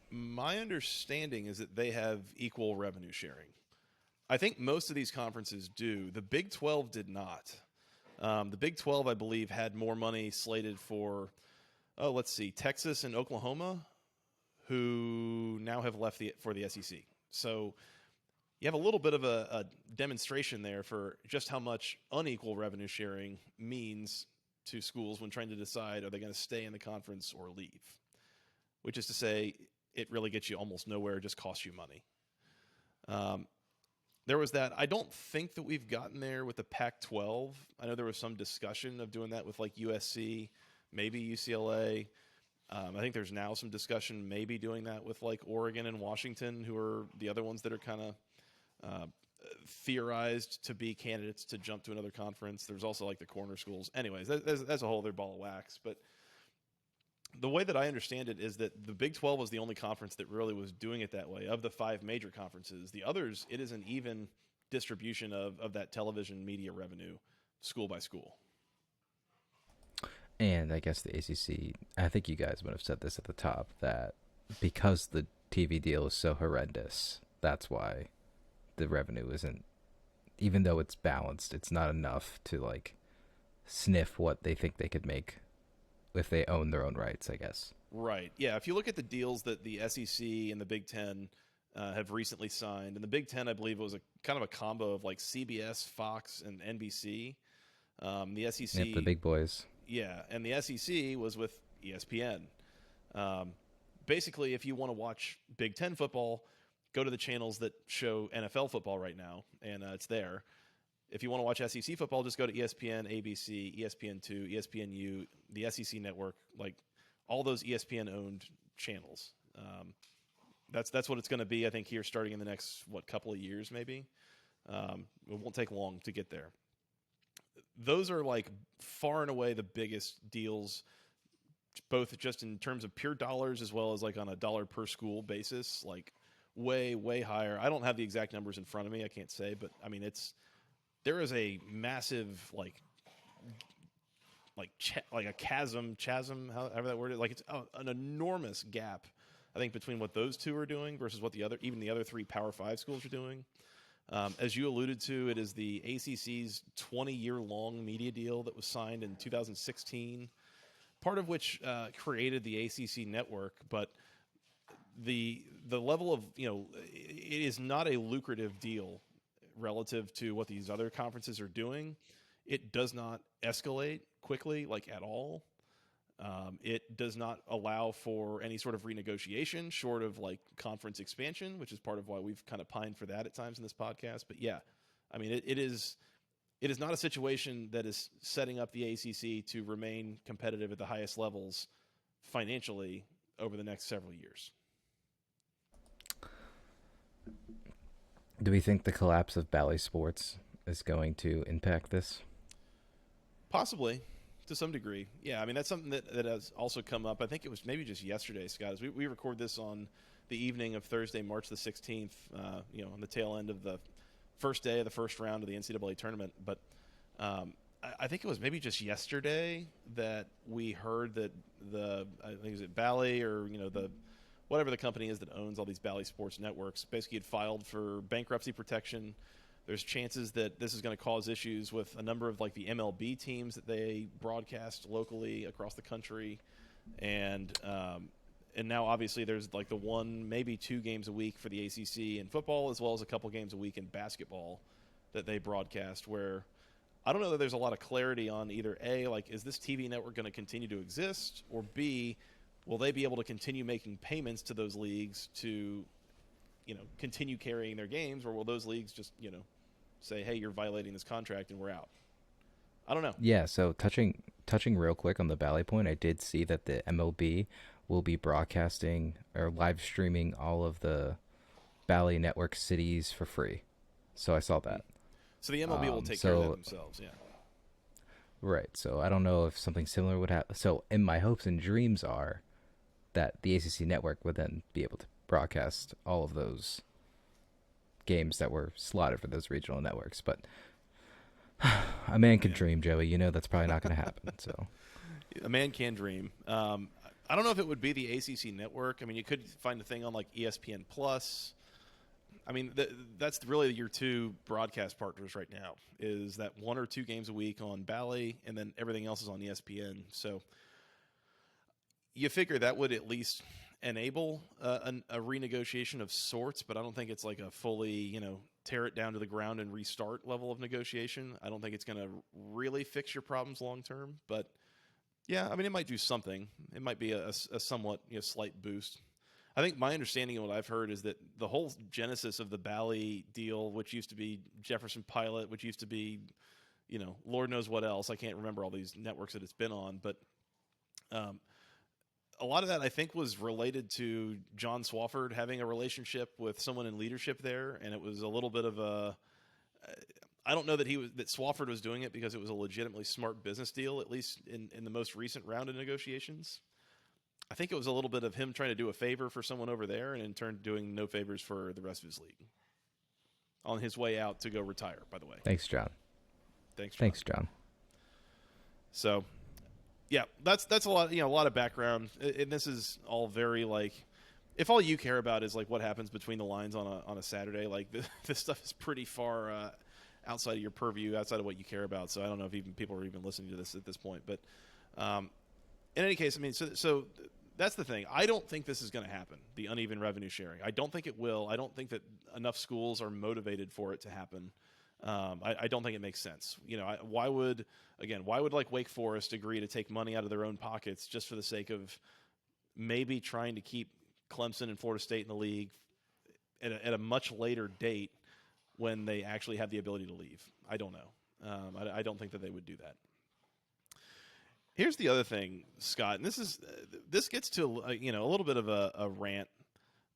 My understanding is that they have equal revenue sharing. I think most of these conferences do. The Big 12 did not. The Big 12, I believe, had more money slated for, Texas and Oklahoma, who now have left for the SEC. So you have a little bit of a demonstration there for just how much unequal revenue sharing means to schools when trying to decide, are they going to stay in the conference or leave? Which is to say, it really gets you almost nowhere, it just costs you money. There was that. I don't think that we've gotten there with the Pac-12. I know there was some discussion of doing that with like USC, maybe UCLA. I think there's now some discussion maybe doing that with like Oregon and Washington, who are the other ones that are kind of theorized to be candidates to jump to another conference. There's also like the corner schools. Anyways, that's a whole other ball of wax. But the way that I understand it is that the Big 12 was the only conference that really was doing it that way. Of the 5 major conferences, the others, it is an even distribution of that television media revenue, school by school. And I guess the ACC, I think you guys would have said this at the top, that because the TV deal is so horrendous, that's why the revenue isn't, even though it's balanced, it's not enough to like sniff what they think they could make if they own their own rights, I guess. Right. Yeah. If you look at the deals that the SEC and the Big Ten have recently signed, and the Big Ten, I believe, was a kind of a combo of like CBS, Fox, and NBC. The SEC, yep, the big boys. Yeah, and the SEC was with ESPN. Basically, if you want to watch Big Ten football, go to the channels that show NFL football right now, and it's there. If you want to watch SEC football, just go to ESPN, ABC, ESPN2, ESPNU, the SEC network, like all those ESPN-owned channels. That's what it's going to be, I think, here starting in the next, couple of years maybe. It won't take long to get there. those are like far and away the biggest deals, both just in terms of pure dollars as well as like on a dollar per school basis, like way, way higher. I don't have the exact numbers in front of me. I can't say, but I mean, there is a massive like a chasm, however that word is. Like it's an enormous gap, I think, between what those two are doing versus what the other three Power 5 schools are doing. As you alluded to, it is the ACC's 20-year-long media deal that was signed in 2016, part of which created the ACC network. But the level of, it is not a lucrative deal relative to what these other conferences are doing. It does not escalate quickly, like at all. It does not allow for any sort of renegotiation short of like conference expansion, which is part of why we've kind of pined for that at times in this podcast. But yeah, I mean, it is not a situation that is setting up the ACC to remain competitive at the highest levels financially over the next several years. Do we think the collapse of Bally Sports is going to impact this? Possibly, to some degree. Yeah, I mean, that's something that has also come up. I think it was maybe just yesterday, Scott. As we record this on the evening of Thursday, March the 16th, on the tail end of the first day of the first round of the NCAA tournament. But I think it was maybe just yesterday that we heard that I think it was Bally or, whatever the company is that owns all these Bally Sports networks, basically had filed for bankruptcy protection. There's chances that this is going to cause issues with a number of like the MLB teams that they broadcast locally across the country, and now obviously there's like the one, maybe 2 games a week for the ACC in football, as well as a couple games a week in basketball that they broadcast. Where I don't know that there's a lot of clarity on either A, like is this TV network going to continue to exist, or B, will they be able to continue making payments to those leagues to continue carrying their games, or will those leagues just, say, hey, you're violating this contract and we're out? I don't know. Yeah, so touching real quick on the Bally point, I did see that the MLB will be broadcasting or live streaming all of the Bally Network cities for free. So I saw that. So the MLB will take care of that themselves, yeah. Right, so I don't know if something similar would happen. So in my hopes and dreams are that the ACC network would then be able to broadcast all of those games that were slotted for those regional networks. But a man can dream, Joey. That's probably not going to happen. So a man can dream. I don't know if it would be the ACC network. I mean, you could find a thing on like ESPN Plus. I mean, that's really your 2 broadcast partners right now, is that 1 or 2 games a week on Bally, and then everything else is on ESPN. So you figure that would at least enable a renegotiation of sorts, but I don't think it's like a fully, tear it down to the ground and restart level of negotiation. I don't think it's going to really fix your problems long term. But yeah, I mean, it might do something. It might be a somewhat slight boost. I think my understanding of what I've heard is that the whole genesis of the Bally deal, which used to be Jefferson Pilot, which used to be, Lord knows what else. I can't remember all these networks that it's been on, but a lot of that I think was related to John Swofford having a relationship with someone in leadership there, and it was a little bit of a. I don't know that Swofford was doing it because it was a legitimately smart business deal, at least in the most recent round of negotiations. I think it was a little bit of him trying to do a favor for someone over there, and in turn doing no favors for the rest of his league. On his way out to go retire, by the way. Thanks, John. Thanks, John. So, yeah, that's a lot. A lot of background, and this is all very like, if all you care about is like what happens between the lines on a Saturday, like this stuff is pretty far outside of your purview, outside of what you care about. So I don't know if even people are even listening to this at this point, but in any case, I mean, so that's the thing. I don't think this is going to happen, the uneven revenue sharing. I don't think it will. I don't think that enough schools are motivated for it to happen. I don't think it makes sense. Why would like Wake Forest agree to take money out of their own pockets just for the sake of maybe trying to keep Clemson and Florida State in the league at a much later date when they actually have the ability to leave? I don't know. I don't think that they would do that. Here's the other thing, Scott, and this gets to a little bit of a rant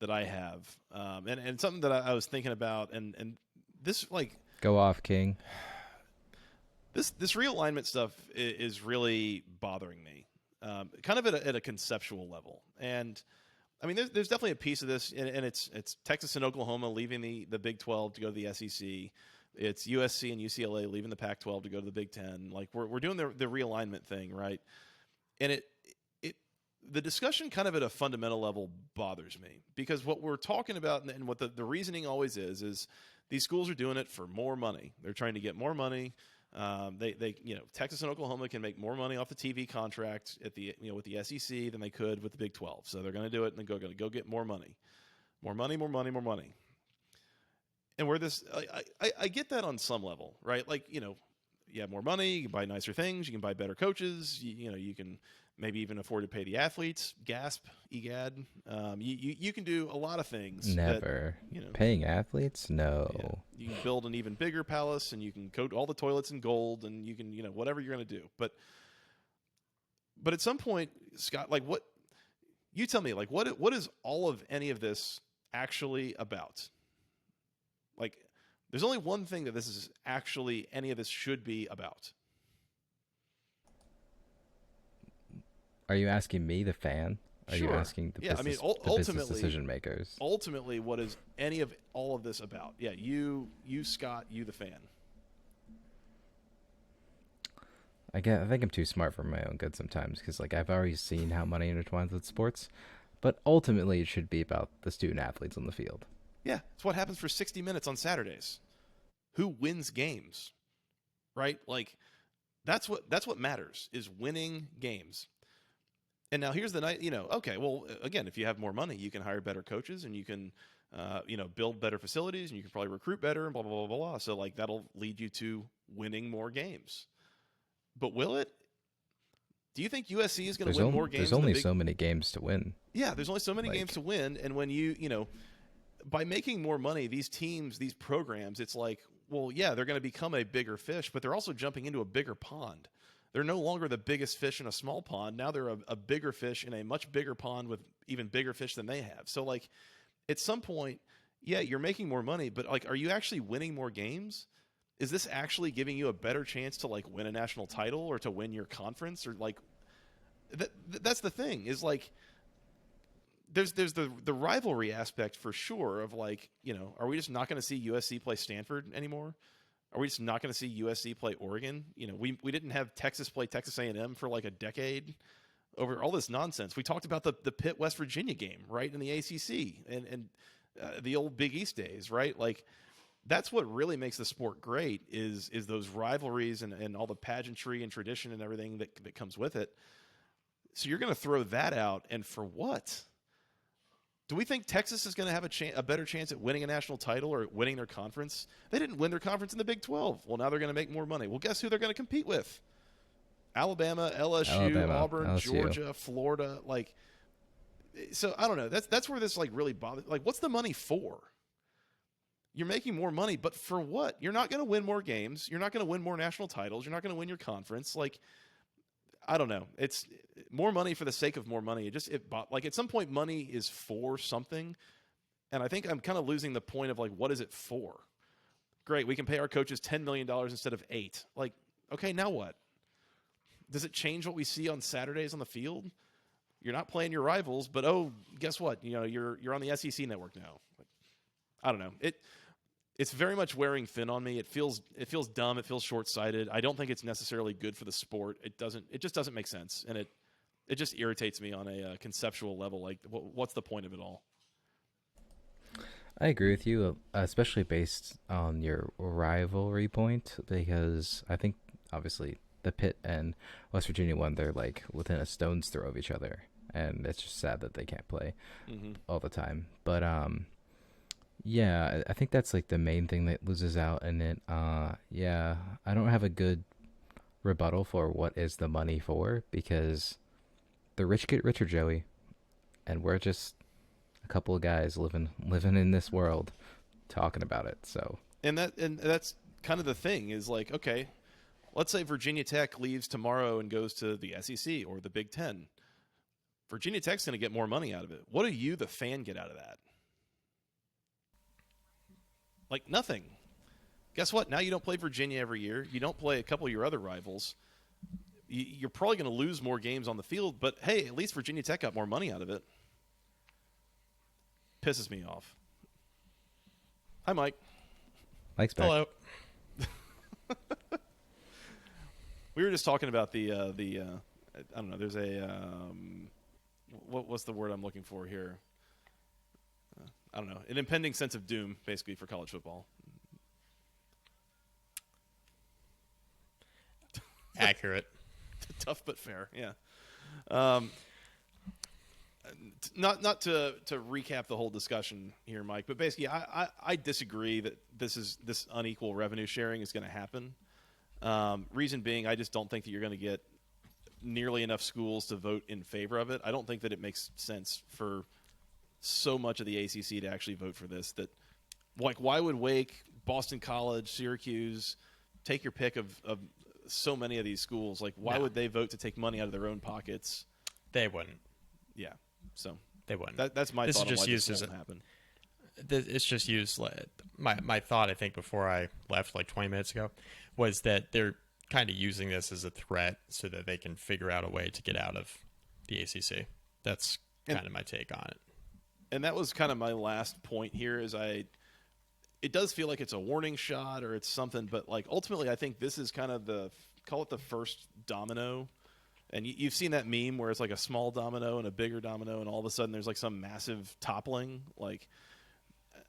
that I have, and something that I was thinking about, and this like go off, King. This realignment stuff is really bothering me, kind of at a conceptual level. And I mean, there's definitely a piece of this, and it's Texas and Oklahoma leaving the Big 12 to go to the SEC. It's USC and UCLA leaving the Pac-12 to go to the Big 10. Like we're doing the realignment thing, right? And the discussion kind of at a fundamental level bothers me, because what we're talking about and what the reasoning always is these schools are doing it for more money. They're trying to get more money. They Texas and Oklahoma can make more money off the TV contract at the with the SEC than they could with the Big 12. So they're going to do it, and they're going to go get more money. More money, more money, more money. And where this, I get that on some level, right? Like, you have more money, you can buy nicer things, you can buy better coaches, you can maybe even afford to pay the athletes. Gasp, egad. You can do a lot of things. Never. That, paying athletes? No. Yeah. You can build an even bigger palace, and you can coat all the toilets in gold, and you can, whatever you're going to do. But at some point, Scott, like you tell me, like what is all of any of this actually about? Like, there's only one thing that this is actually, any of this should be about. Are you asking me, the fan? Are you Sure. asking the Yeah, business, I mean, the business decision makers? Ultimately, what is any of all of this about? Yeah, you Scott, you the fan. I think I'm too smart for my own good sometimes, because like I've already seen how money intertwines with sports, but ultimately it should be about the student athletes on the field. Yeah, it's what happens for 60 minutes on Saturdays. Who wins games, right? Like that's what matters, is winning games. And now here's the night, okay, well, again, if you have more money, you can hire better coaches, and you can, build better facilities, and you can probably recruit better, and blah, blah, blah, blah. So like that'll lead you to winning more games. But will it? Do you think USC is going to win more games? There's only so many games to win. Yeah, there's only so many games to win. And when by making more money, these teams, these programs, it's like, well, yeah, they're going to become a bigger fish, but they're also jumping into a bigger pond. They're no longer the biggest fish in a small pond. Now they're a bigger fish in a much bigger pond with even bigger fish than they have. So, like, at some point, yeah, you're making more money, but, like, are you actually winning more games? Is this actually giving you a better chance to, like, win a national title or to win your conference? Or, like, that's the thing, is, like, there's the rivalry aspect for sure of, like, are we just not going to see USC play Stanford anymore? Are we just not going to see USC play Oregon? We didn't have Texas play Texas A&M for like a decade over all this nonsense. We talked about the Pitt West Virginia game, right, in the ACC and the old Big East days, right? Like, that's what really makes the sport great is those rivalries and all the pageantry and tradition and everything that comes with it. So you're going to throw that out, and for what? Do we think Texas is going to have a better chance at winning a national title or winning their conference? They didn't win their conference in the Big 12. Well, now they're going to make more money. Well, guess who they're going to compete with? Alabama, LSU, Auburn, LSU. Georgia, Florida. Like, so I don't know. That's where this like really bothers. Like, what's the money for? You're making more money, but for what? You're not going to win more games. You're not going to win more national titles. You're not going to win your conference. Like, I don't know. It's more money for the sake of more money. Like, at some point, money is for something, and I think I'm kind of losing the point of, like, what is it for? Great, we can pay our coaches $10 million instead of $8 million. Like, okay, now what? Does it change what we see on Saturdays on the field? You're not playing your rivals, but guess what? You're on the SEC network now. I don't know. It's very much wearing thin on me. It feels dumb. It feels short-sighted. I don't think it's necessarily good for the sport. It just doesn't make sense, and it just irritates me on a conceptual level. Like, what's the point of it all? I agree with you, especially based on your rivalry point, because I think obviously the Pitt and West Virginia one, they're like within a stone's throw of each other, and it's just sad that they can't play all the time. But yeah, I think that's like the main thing that loses out in it. Yeah, I don't have a good rebuttal for what is the money for, because the rich get richer, Joey, and we're just a couple of guys living in this world talking about it. So and that's kind of the thing, is like, okay, let's say Virginia Tech leaves tomorrow and goes to the SEC or the Big Ten. Virginia Tech's going to get more money out of it. What do you, the fan, get out of that? Like, nothing. guess what? Now you don't play Virginia every year. You don't play a couple of your other rivals. You're probably going to lose more games on the field, but hey, at least Virginia Tech got more money out of it. Pisses me off. Hi, Mike. Mike's back. Hello. We were just talking about the I don't know. There's a what's the word I'm looking for here? I don't know. An impending sense of doom, basically, for college football. Accurate. Tough but fair, yeah. Not to recap the whole discussion here, Mike, but basically, I disagree that this unequal revenue sharing is going to happen. Reason being, I just don't think that you're going to get nearly enough schools to vote in favor of it. I don't think that it makes sense for so much of the ACC to actually vote for this. That, like, why would Wake, Boston College, Syracuse, take your pick of so many of these schools? Like, why would they vote to take money out of their own pockets? They wouldn't. Yeah, so they wouldn't. That's my this thought. Is just on why used this as won't happen. It's just used. My thought, I think, before I left like 20 minutes ago, was that they're kind of using this as a threat so that they can figure out a way to get out of the ACC. That's kind of my take on it. And that was kind of my last point here. It does feel like it's a warning shot or it's something, but like ultimately, I think this is kind of call it the first domino. And you've seen that meme where it's like a small domino and a bigger domino, and all of a sudden there's like some massive toppling. Like,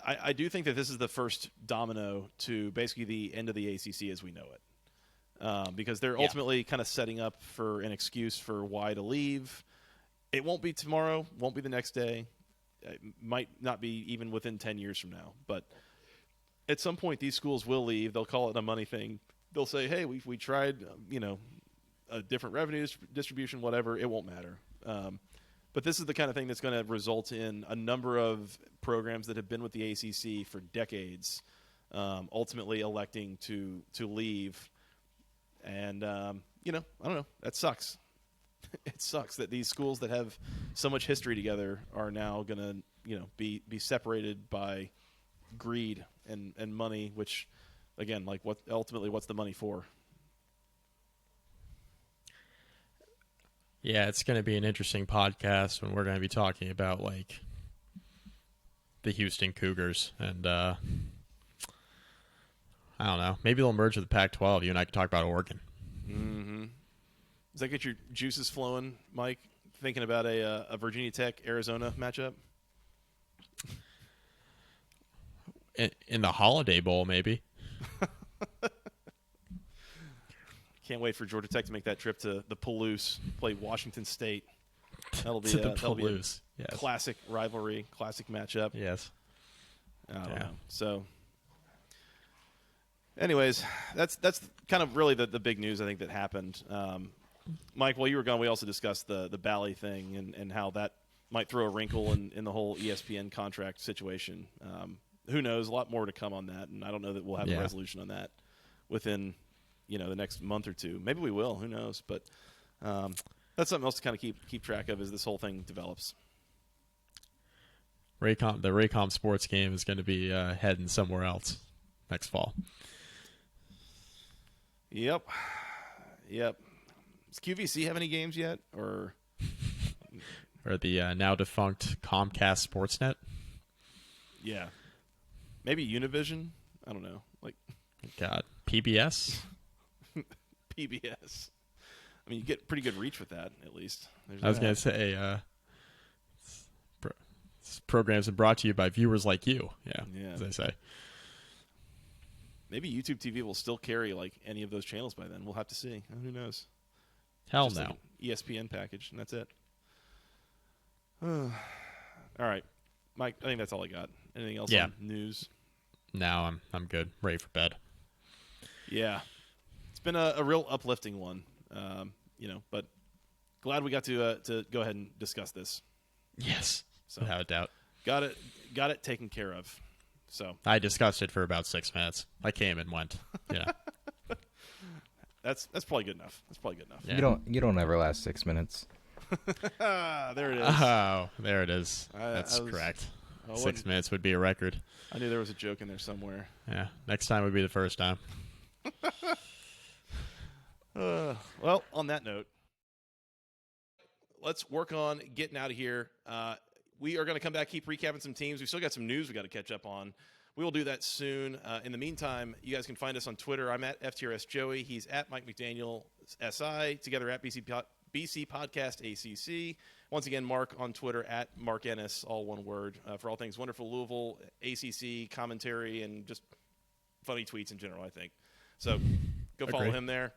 I do think that this is the first domino to basically the end of the ACC as we know it, because they're ultimately kind of setting up for an excuse for why to leave. It won't be tomorrow, won't be the next day. It might not be even within 10 years from now, but at some point these schools will leave. They'll call it a money thing. They'll say, hey, we tried, a different revenue distribution, whatever. It won't matter. But this is the kind of thing that's going to result in a number of programs that have been with the ACC for decades ultimately electing to leave. And, I don't know. That sucks. It sucks that these schools that have so much history together are now going to, be separated by greed and money, which, again, like what's the money for? Yeah, it's going to be an interesting podcast when we're going to be talking about like the Houston Cougars, and I don't know, maybe they'll merge with the Pac-12. You and I can talk about Oregon. Mm-hmm. Does that get your juices flowing, Mike? Thinking about a Virginia Tech Arizona matchup? In the Holiday Bowl, maybe. Can't wait for Georgia Tech to make that trip to the Palouse, play Washington State. That'll be Yes. Classic rivalry, classic matchup. Yes. I don't know. So, anyways, that's kind of really the big news I think that happened. Mike, while you were gone, we also discussed the Bally thing and how that might throw a wrinkle in the whole ESPN contract situation. Who knows? A lot more to come on that, and I don't know that we'll have a resolution on that within the next month or two. Maybe we will. Who knows? But that's something else to kind of keep track of as this whole thing develops. The Raycom sports game is going to be heading somewhere else next fall. Yep. Does QVC have any games yet, or the now defunct Comcast Sportsnet? Yeah, maybe Univision. I don't know. Like, God, PBS. PBS. I mean, you get pretty good reach with that, at least. I was going to say, this program's been brought to you by viewers like you. Yeah, as I say. Maybe YouTube TV will still carry like any of those channels by then. We'll have to see. Who knows? Hell Just no. like an ESPN package, and that's it. All right, Mike. I think that's all I got. Anything else on news? No, I'm good. Ready for bed. Yeah. It's been a real uplifting one, but glad we got to go ahead and discuss this. Yes, so, without a doubt. Got it taken care of. So I discussed it for about 6 minutes. I came and went. Yeah, that's probably good enough. That's probably good enough. Yeah. You don't ever last 6 minutes. There it is. Oh, there it is. That's correct. Oh, 6 minutes would be a record. I knew there was a joke in there somewhere. Yeah, next time would be the first time. Well, on that note, let's work on getting out of here. We are going to come back, keep recapping some teams. We've still got some news we got to catch up on. We will do that soon. In the meantime, you guys can find us on Twitter. I'm at FTRS Joey. He's at Mike McDaniel SI. Together at BC Podcast ACC. Once again, Mark on Twitter at Mark Ennis, all one word, for all things wonderful Louisville, ACC commentary, and just funny tweets in general, I think. So go follow him there.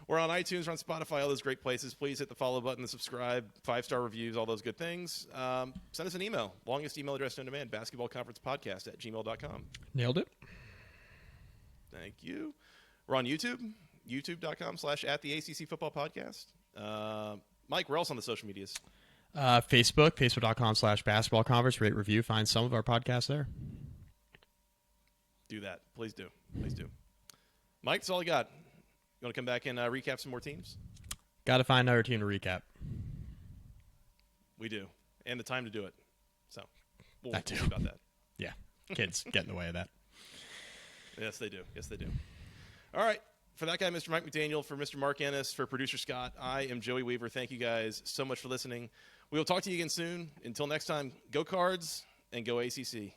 We're on iTunes, we're on Spotify, all those great places. Please hit the follow button, the subscribe, 5-star reviews, all those good things. Send us an email. Longest email address known to man, basketballconferencepodcast@gmail.com. Nailed it. Thank you. We're on YouTube, youtube.com/@the-ACC Football Podcast. Mike, where else on the social medias? Facebook.com/basketball conference. Rate, review. Find some of our podcasts there. Do that. Please do. Please do. Mike, that's all I got. You want to come back and recap some more teams? Got to find another team to recap. We do. And the time to do it. So we'll That too. see about that. Yeah, kids get in the way of that. Yes, they do. Yes, they do. All right. For that guy, Mr. Mike McDaniel, for Mr. Mark Ennis, for producer Scott, I am Joey Weaver. Thank you guys so much for listening. We will talk to you again soon. Until next time, go Cards and go ACC.